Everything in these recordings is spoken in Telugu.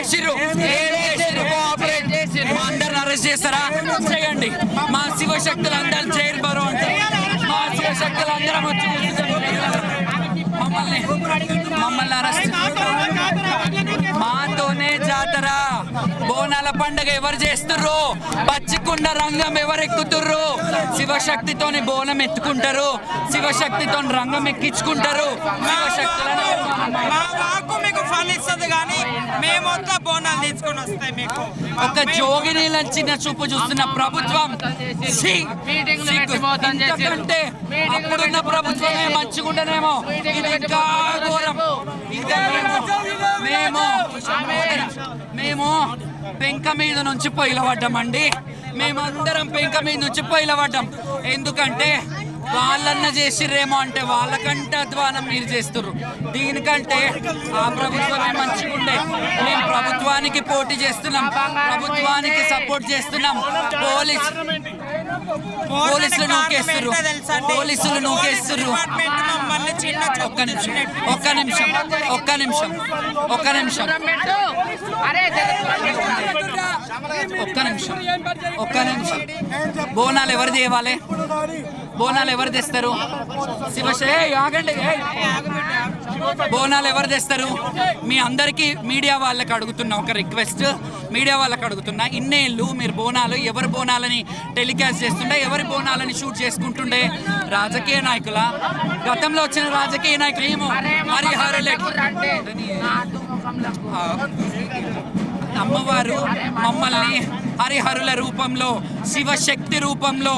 చేసిర్రు కోఆపరేట్ చేసిర్రు అందరిని అరెస్ట్ చేస్తారా చేయండి మా శివశక్తులు అందరూ జైలు బరో అంటారు మా శివశక్తులు అందరం వచ్చి మమ్మల్ని అరెస్ట్ మాతోనే జాతర బోనాల పండుగ ఎవరు చేస్తుర్రు పచ్చికుండ రంగం ఎవరు ఎక్కుతుర్రు శివశక్తితోని బోనం ఎత్తుకుంటారు శివశక్తితో రంగం ఎక్కించుకుంటారు శివశక్తులను ఫలిస్తుంది కానీ మేమొద్ద బోనాలు తీసుకొని వస్తాయి మీకు ఒక జోగిని చిన్న చూపు చూస్తున్న ప్రభుత్వం అంటే అప్పుడున్న ప్రభుత్వమే మంచిగుండనేమో ఇది ఇంకా ఘోరం ఇంకా మేము పెంక మీద నుంచి పొయ్యిలబడ్డామండి మేమందరం పెంక మీద నుంచి పొయ్యిలబడ్డాం ఎందుకంటే వాళ్ళన్న చేసిర్రేమో అంటే వాళ్ళకంటే అధ్వానం మీరు చేస్తుర్రు దీనికంటే ఆ ప్రభుత్వమే మంచిగా ఉండే మేము ప్రభుత్వానికి పోటీ చేస్తున్నాం ప్రభుత్వానికి సపోర్ట్ చేస్తున్నాం పోలీసులు నూకేస్తుర్రు ఒక్క నిమిషం బోనాలు ఎవరు తేవాలి బోనాలు ఎవరు తెస్తారు ఆగండి బోనాలు ఎవరు తెస్తారు మీ అందరికీ మీడియా వాళ్ళకి అడుగుతున్నా ఒక రిక్వెస్ట్ మీడియా వాళ్ళకి అడుగుతున్నా ఇన్నేళ్ళు మీరు బోనాలు ఎవరి బోనాలని టెలికాస్ట్ చేస్తుండే ఎవరి బోనాలని షూట్ చేసుకుంటుండే రాజకీయ నాయకుల గతంలో వచ్చిన రాజకీయ నాయకులు ఏమో హరిహరులే అమ్మవారు మమ్మల్ని హరిహరుల రూపంలో శివశక్తి రూపంలో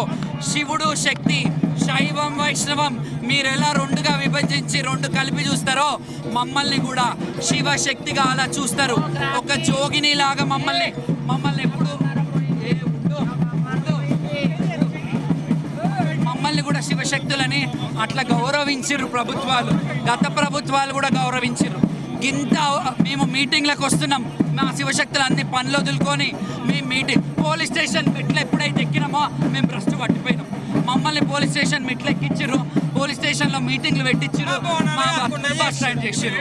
శివుడు శక్తి శైవం వైష్ణవం మీరు ఎలా రెండుగా విభజించి రెండు కలిపి చూస్తారో మమ్మల్ని కూడా శివశక్తిగా అలా చూస్తారు ఒక జోగిని లాగా మమ్మల్ని ఎప్పుడు మమ్మల్ని కూడా శివశక్తులని అట్లా గౌరవించిర్రు ప్రభుత్వాలు గత ప్రభుత్వాలు కూడా గౌరవించిర్రు ఇంత మేము మీటింగ్లకు వస్తున్నాం మా శివశక్తులు అన్ని పనులు వదులుకొని మేము మీటింగ్ పోలీస్ స్టేషన్ మెట్లు ఎప్పుడైతే ఎక్కినామో మేము భ్రష్టు పట్టిపోయినాం మమ్మల్ని పోలీస్ స్టేషన్ మెట్లు ఎక్కించారు పోలీస్ స్టేషన్లో మీటింగ్లు పెట్టించారు బస్ స్టాండ్ చేసారు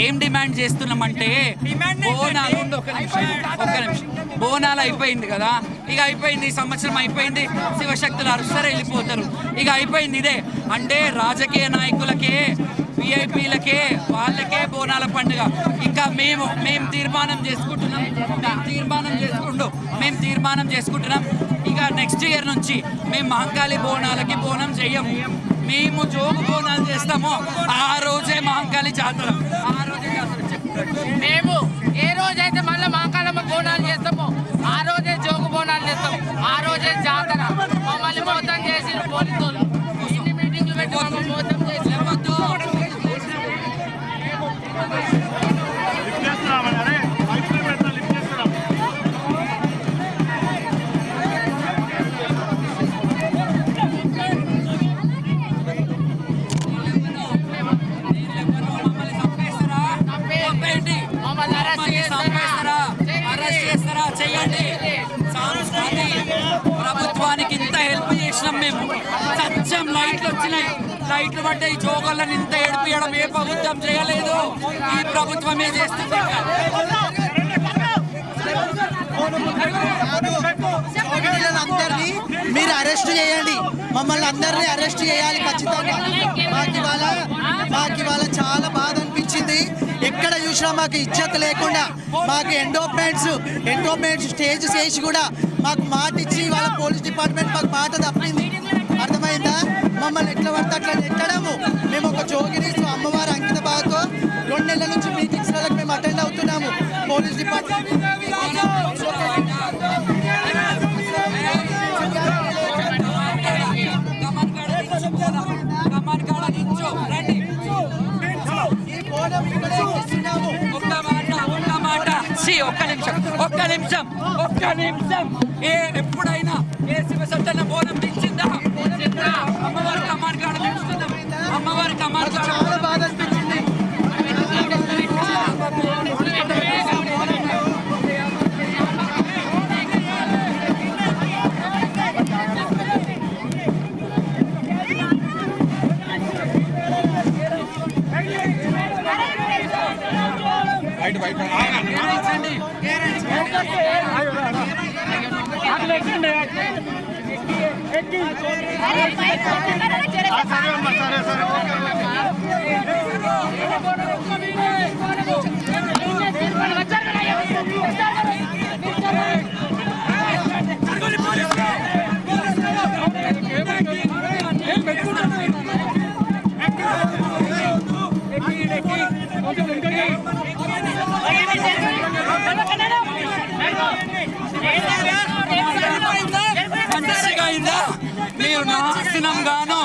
ఏం డిమాండ్ చేస్తున్నామంటే బోనాలు ఒక నిమిషం బోనాలు అయిపోయింది కదా ఇక అయిపోయింది ఈ సంవత్సరం అయిపోయింది శివశక్తులు అరుస్తారు వెళ్ళిపోతారు ఇక అయిపోయింది ఇదే అంటే రాజకీయ నాయకులకే విఐపీలకే వాళ్ళకే బోనాల పండుగ ఇంకా మేము తీర్మానం చేసుకుంటున్నాం ఇక నెక్స్ట్ ఇయర్ నుంచి మేము మహంకాళి బోనాలకి బోనం చెయ్యము మేము జోగు బోనాలు చేస్తాము ఆ రోజే మహంకాళి జాతర మేము ఏ రోజైతే మళ్ళీ మహంకాళమ్మ బోనాలు చేస్తామో ఆ రోజే జోగు బోనాలు చేస్తాం ఆ రోజే జాతర మమ్మల్ని మోసం చేసి పోలీసులు ఇన్ని మీటింగ్లు పెట్టి మమ్మల్ని మోసం చేసి ప్రభుత్వానికి ఇంత హెల్ప్ చేసినాం మేము సత్యం లైట్లు వచ్చినాయి లైట్లు పడ్డ ఈ జోగళ్ళని ఇంత ఏడిపియడం ఏ ప్రభుత్వం చేయలేదు ఈ ప్రభుత్వమే చేస్తుంది అందరినీ మీరు అరెస్ట్ చేయండి మమ్మల్ని అందరినీ అరెస్ట్ చేయాలి ఖచ్చితంగా మాకు ఇవాళ చాలా బాధ అనిపించింది ఎక్కడ చూసినా మాకు ఇజ్జత్ లేకుండా మాకు ఎండోమెంట్స్ స్టేజ్ చేసి కూడా మాకు మాట ఇచ్చి వాళ్ళ పోలీస్ డిపార్ట్మెంట్ మాకు మాట తప్పింది అర్థమైందా మమ్మల్ని ఎట్లా పడితే అట్లా నెట్టడము మేము ఒక జోగిని అమ్మవారి అంకిత బాధతో 2 నెలల నుంచి మీటింగ్స్లకు మేము అటెండ్ అవుతున్నాము పోలీస్ డిపార్ట్మెంట్ ఒక్క నిమిషం ఎప్పుడైనా ఏ శివశక్తుల బోనం దించిందా అమ్మవారి కమాన్ కాడ దించుతున్నాం అమ్మవారి కమాన్ చాలా బాధ అనిపించింది మంచిగా అయిందా? మీరు నాశనం గాను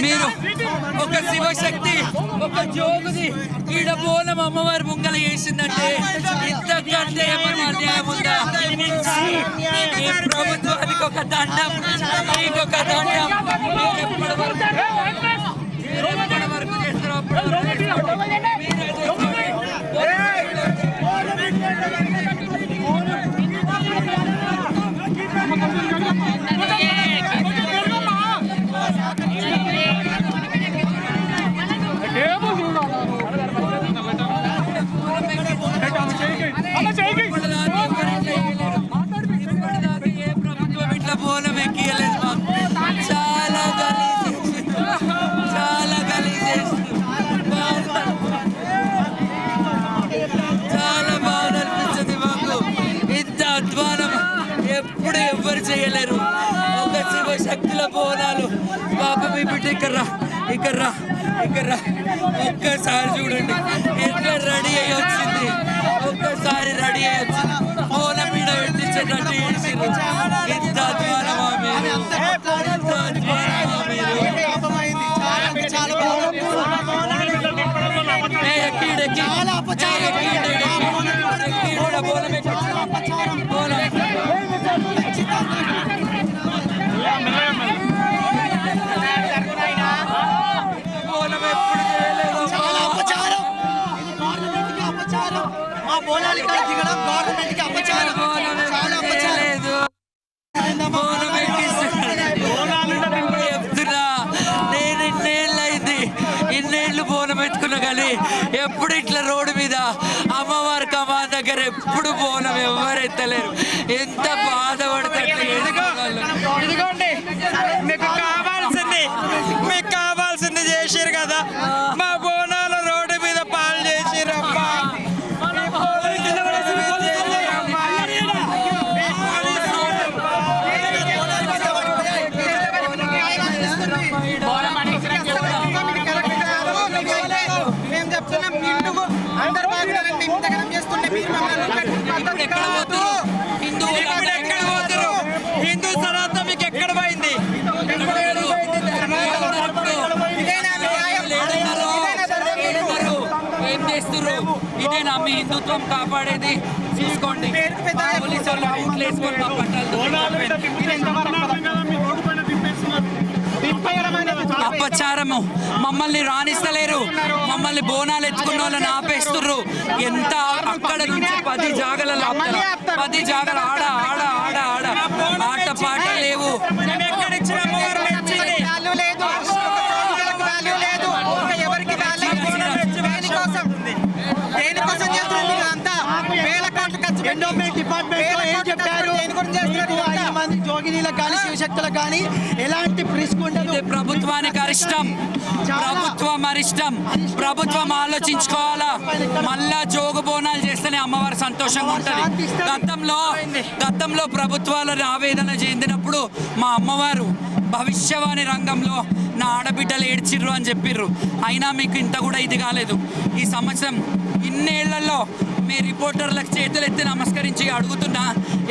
మీరు ఒక శివశక్తి ఒక జోగుది ఈడ బోనం అమ్మవారి ముంగల వేసిందంటే ఇంతకంటే ఏమన్నా అన్యాయం ఉందా? ఈ ప్రభుత్వానికి ఒక దండం, మీకు ఒక దండం. మీరు ఎప్పటి వరకు చేస్తారో అప్పటి వరకు బోనం ఎక్కియలేదు మాకు. చాలా గలీజ్ చాలా బాధ అనిపించింది మాకు. ఇంత అధ్వానం ఎప్పుడు ఎవ్వరు చేయలేరు. ఒక శివశక్తుల బోనాలు. పాప మీ బిడ్డ ఇక్కడ రా ఒక్కసారి చూడండి ఎట్లా రెడీ అయ్యి వచ్చింది. ఒక్కసారి రెడీ అయ్యి వచ్చింది. బోనం మీద పెట్టించేటట్టు చేసిండ్రు. ఇంత అధ్వానమా మీరు? బోనాలు ఇక్కడ దిగడం గవర్నమెంట్కి అపచారం. చాలా అపచారం. చెప్తున్నా నేను ఇన్నేళ్ళు బోనం పెట్టుకున్నా కానీ ఎప్పుడు ఇట్లా రోడ్డు మీద అమ్మవారి కమా దగ్గర ఎప్పుడు బోనం ఎవరు ఎత్తలేరు. ఎంత బాధపడతారు. ఇదిగోండి మీకు కావాల్సింది చేసిరు కదా. మా బోనాలు రోడ్డు మీద పాలు చేసిరు అమ్మా. హిందూ సనాతనం మీకు ఎక్కడ పోయింది? ఏం చేస్తున్నారు? ఇదేనా మీ హిందుత్వం కాపాడేది? తీసుకోండి. పోలీసు వాళ్ళు బూట్లు వేసుకొని మా పట్టాలు అపచారము. మమ్మల్ని రాణిస్తలేరు. మమ్మల్ని బోనాలు ఎత్తుకున్న వాళ్ళని ఆపేస్తుర్రు. ఎంత అక్కడ నుంచి 10 జాగలలో 10 జాగలు ఆడ ఆట పాట లేవు. ఎండోమెంట్ డిపార్ట్మెంట్ ఏం చెప్పారు? 5 మంది జోగినీలకు కానీ శివశక్తులకు కానీ ఎలాంటి రిస్క్ ఉండదు. ప్రభుత్వానికి అరిష్టం. ప్రభుత్వం ఆలోచించుకోవాలా. మళ్ళా జోగు బోనాలు చేస్తేనే అమ్మవారు సంతోషంగా ఉంటుంది. గతంలో ప్రభుత్వాలను ఆవేదన చెందినప్పుడు మా అమ్మవారు భవిష్యవాణి రంగంలో నా ఆడబిడ్డలు ఏడ్చిర్రు అని చెప్పిర్రు. అయినా మీకు ఇంత కూడా ఇది కాలేదు. ఈ సంవత్సరం ఇన్నేళ్లలో మీ రిపోర్టర్లకు చేతులెత్తి నమస్కరించి అడుగుతున్నా,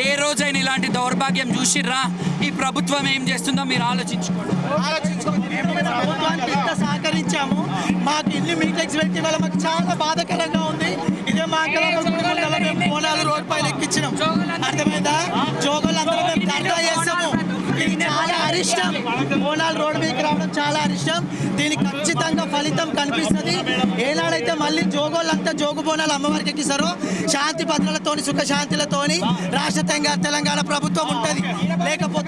ఏ రోజైనా ఇలాంటి దౌర్భాగ్యం చూసిర్రా? ఈ ప్రభుత్వం ఏం చేస్తుందో మీరు ఆలోచించుకోండి. ప్రభుత్వానికి ఇంత సహకరించాము. మాకు ఇన్ని మీటింగ్స్ పెట్టి వల్ల మాకు చాలా బాధాకరంగా ఉంది. ఇదే మా మేము బోనాలు రోడ్ పైన ఎక్కించినాం. అర్థమైందా? జోగులు అందరూ మేము ధర్నా చేస్తాము. ఇది చాలా అరిష్టం. బోనాలు రోడ్డు మీదకి రావడం చాలా అరిష్టం. దీనికి ఖచ్చితంగా ఫలితం కనిపిస్తుంది. ఏనాడైతే మళ్ళీ జోగోళ్ళంతా జోగు బోనాలు అమ్మవారికి ఎక్కిస్తారో శాంతి భద్రతలతోని సుఖశాంతులతోని రాష్ట్ర తెలంగాణ ప్రభుత్వం ఉంటుంది. లేకపోతే